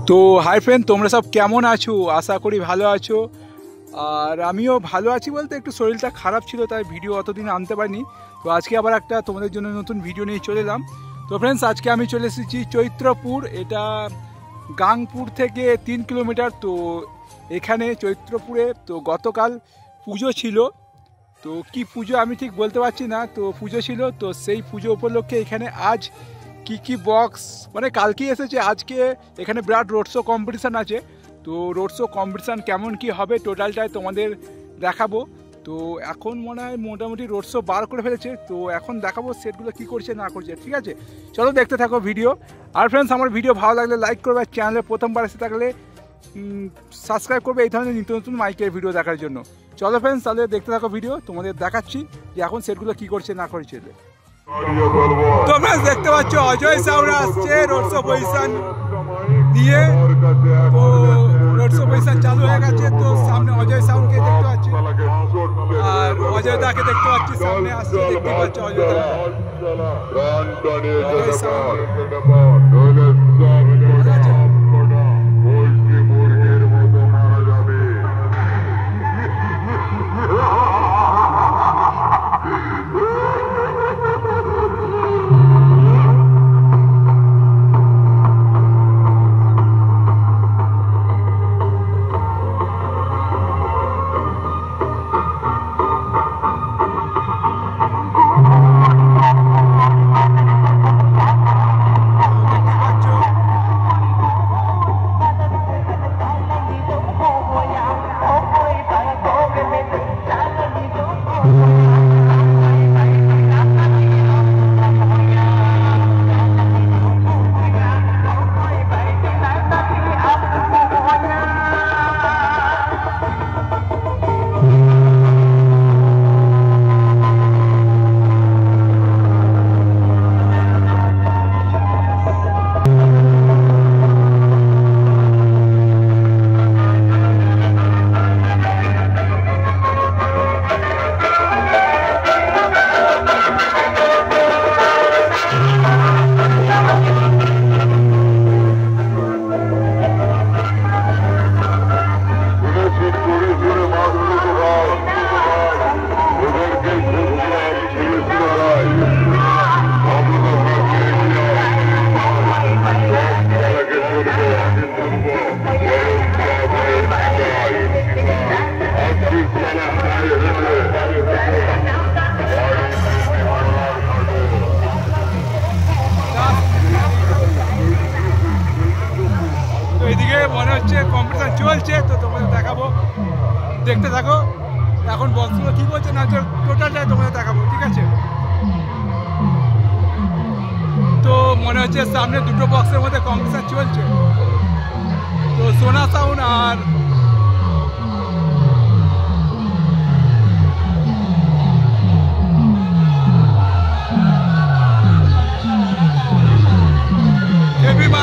তো hi friend, তোমরা সব কেমন আছো? আশা করি ভালো আছো। আর আমিও ভালো আছি বলতে একটু শরীরটা খারাপ ছিল, তাই ভিডিও অতদিন আনতে পারিনি। তো আজকে আবার একটা তোমাদের জন্য নতুন ভিডিও নিয়ে চলে এলাম। তো ফ্রেন্ডস, আজকে আমি চলে এসেছি চৈত্রপুর। এটা গাংপুর থেকে 3 কিলোমিটার। তো এখানে চৈত্রপুরে তো গতকাল পুজো ছিল। তো কি পুজো আমি ঠিক বলতে পারছি না, তো পুজো ছিল। তো সেই পুজো উপলক্ষে এখানে আজ কি বক্স মানে কালকেই এসেছে, আজকে এখানে বিরাট রোড শো কম্পিটিশান আছে। তো রোড শো কম্পিটিশান কেমন কি হবে টোটালটাই তোমাদের দেখাবো। তো এখন মনে হয় মোটামুটি রোড শো বার করে ফেলেছে। তো এখন দেখাবো সেটগুলো কি করছে না করছে, ঠিক আছে? চলো দেখতে থাকো ভিডিও। আর ফ্রেন্ডস, আমার ভিডিও ভালো লাগলে লাইক করবে, আর চ্যানেলে প্রথমবার এসে থাকলে সাবস্ক্রাইব করবে এই ধরনের নিত্য নতুন মাইকের ভিডিও দেখার জন্য। চলো ফ্রেন্ডস, তাহলে দেখতে থাকো ভিডিও, তোমাদের দেখাচ্ছি যে এখন সেটগুলো কি করছে না করছে। তোমরা দেখতে পাচ্ছ অজয় সাউরা আসছে রোড শো পজিশন নিয়ে। তো রোড শো পজিশন চালু হয়ে গেছে। তো সামনে অজয় সাউন্ডকে দেখতে পাচ্ছি, আর অজয় দাকে দেখতে পাচ্ছি সামনে আসছে। দেখতে পাচ্ছ অজয় দা, অজয় সাউন্ড। এদিকে মনে হচ্ছে কম্পিটিশন চলছে, তো তোমাদের দেখাবো, দেখতে থাকো। এখন বক্সগুলো কি বলছে না টোটালটাই তোমাদের দেখাবো, ঠিক আছে? তো মনে হচ্ছে সামনে দুটো বক্সের মধ্যে কম্পিটিশন চলছে। তো সোনা সাউন্ড আর কেবিমা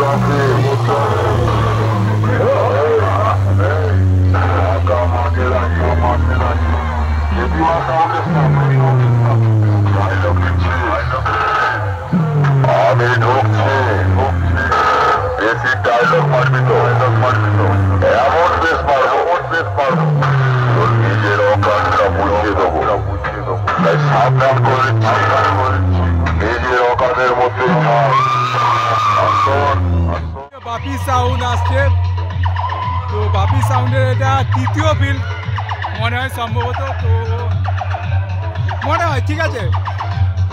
আমি ঢুকছি বেশি ডায়লগ মারবি তো এমন বেশ মারবো তোর নিজের অকানটা বুঝিয়ে দেবো তাই সাবধান করেছি নিজের অকানের মধ্যে বাপি সাউন্ড আসছে। তো বাপি সাউন্ডের এটা তৃতীয় ফিল্ম মনে হয় সম্ভবত, তো মনে হয় ঠিক আছে,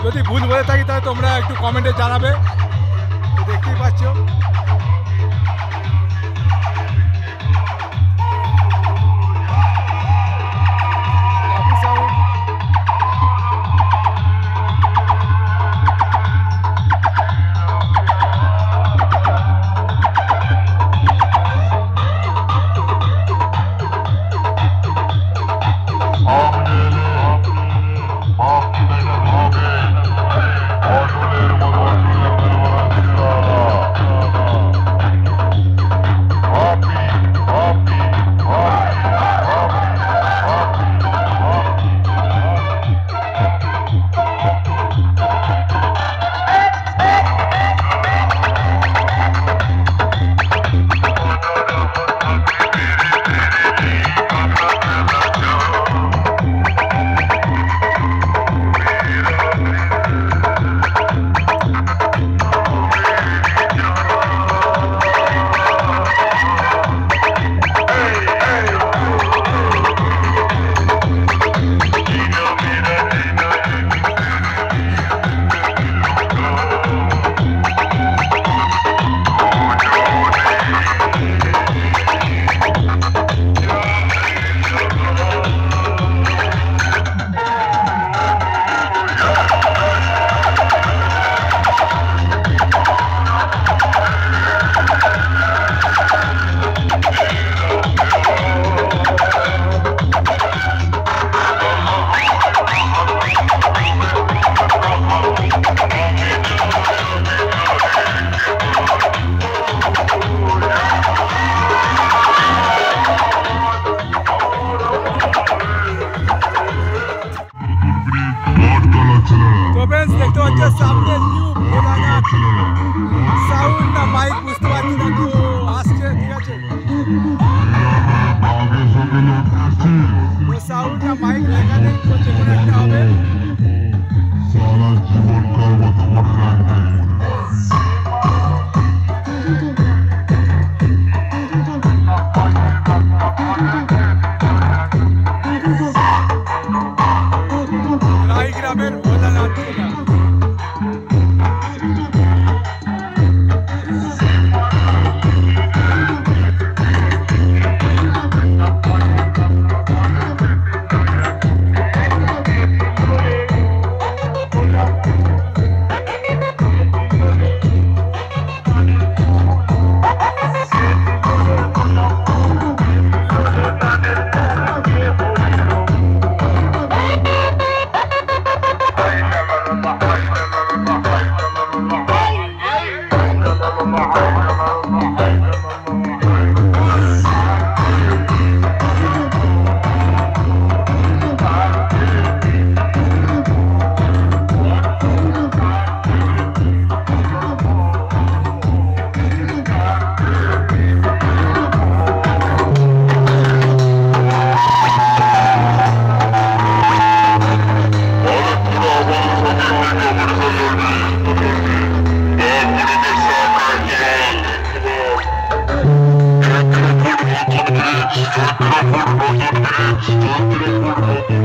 যদি ভুল বলে থাকি তাহলে তোমরা একটু কমেন্টে জানাবে। তো দেখতেই পাচ্ছ বাপি সাউন্ড। তো फ्रेंड्स দেখতে পাচ্ছ সামনে নিউ ভোলাঘাট সাউন্ড না মাইক বুঝতে পারছি না, তো আসছে ঠিক আছে। তো সাউন্ড না মাইক লেখা নেই, তো যে কোনো একটা হবে। সারা জীবন কারো মনে রাখবে গ্রামের ভোলাঘাট থেকে। Stop